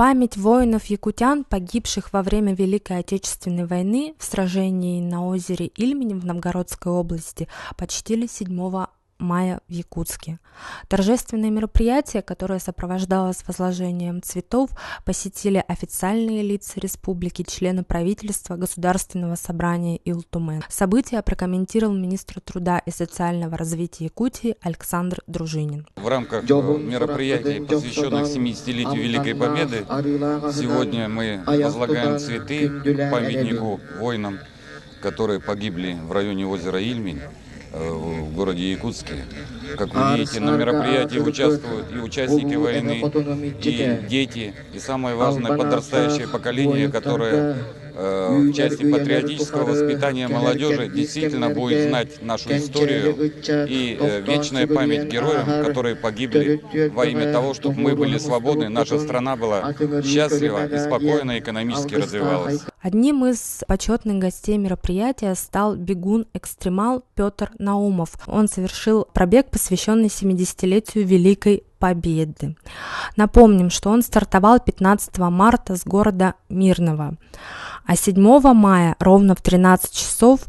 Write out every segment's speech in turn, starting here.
память воинов-якутян, погибших во время Великой Отечественной войны в сражении на озере Ильмень в Новгородской области, почтили 7 мая в Якутске. Торжественное мероприятие, которое сопровождалось возложением цветов, посетили официальные лица республики, члены правительства, Государственного собрания Илтумен. Событие прокомментировал министр труда и социального развития Якутии Александр Дружинин. В рамках мероприятий, посвященных 70-летию Великой Победы, сегодня мы возлагаем цветы к памятнику воинам, которые погибли в районе озера Ильмень в городе Якутске. Как вы видите, на мероприятии участвуют и участники войны, и дети, и самое важное, подрастающее поколение, которое в части патриотического воспитания молодежи действительно будет знать нашу историю и вечная память героям, которые погибли во имя того, чтобы мы были свободны, наша страна была счастлива и спокойно экономически развивалась. Одним из почетных гостей мероприятия стал бегун-экстремал Петр Наумов. Он совершил пробег, посвященный 70-летию Великой Победы. Напомним, что он стартовал 15 марта с города Мирного, а 7 мая ровно в 13 часов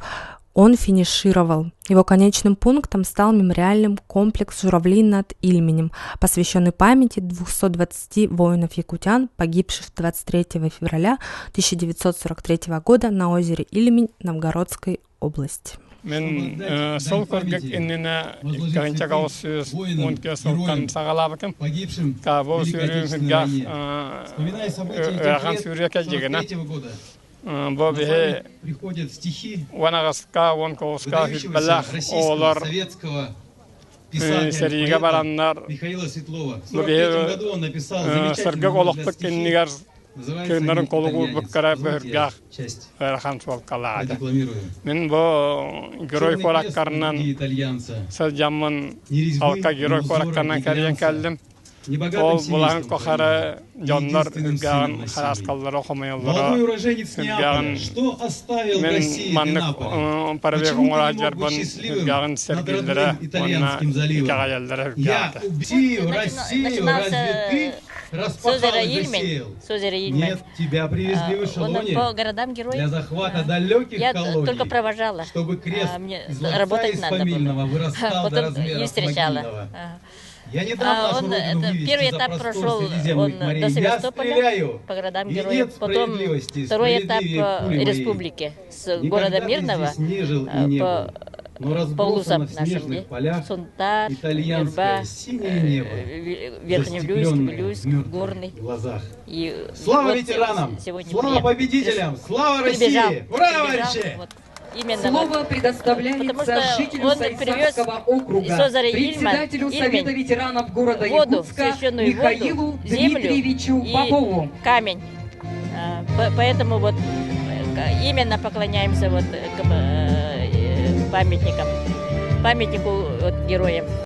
он финишировал. Его конечным пунктом стал мемориальный комплекс «Журавли над Ильменем», посвященный памяти 220 воинов-якутян, погибших 23 февраля 1943 года на озере Ильмень Новгородской области. Мен сол көргек иннена канчага сөз онке соккан сагалабыкым та бу сүрүнгә аган сүрәкә дигәнә бу бе ванагаска вонкоска хитбалах олар серига бараннар Михаила Светлова. В бу 1943 году он написал замечательную олык киннигәр көннәрен колугу буккара бергә часть. рахан солкалады. Декламирую. Мен бу герой кораккарынан сәҗәмман алка герой кораккарынан кәргән кәлдем. Ол булан кохара җаннар гән хараскаллары хомаяллары. Гән что оставил России Мен парабек оңраҗар бун гән сәргелдәре итальянским заливом. Я убил Россию, разве ты распахал и засеял? Нет, тебя привезли в эшелоне по городам-героям для захвата далеких колоний, только провожала, чтобы крест из ларца работать из надо фамильного было. вырастал до Потом размеров не встречала. могильного. Я не дам нашу родину вывести первый за этап простор прошел Средиземных морей. до Я Севастополя стреляю, по городам и героев. нет Потом справедливости, второй этап справедливее пули моей. республики с Никогда города ты Мирного здесь не жил и не был. Но по разбросано лузам в нашим, снежных полях Сунтар, итальянское Юрба, синее небо, Верхневлюйск, застекленное Вилюйск, в мертвых Горный. глазах. И Слава вот ветеранам! сегодня Слава победителям! Слава России! Ура, товарищи! Именно Слово предоставляется жителю Сайсанского округа, председателю Совета ветеранов города Якутска Михаилу Дмитриевичу Попову. Камень. Поэтому вот именно поклоняемся вот памятникам, памятнику вот, героям.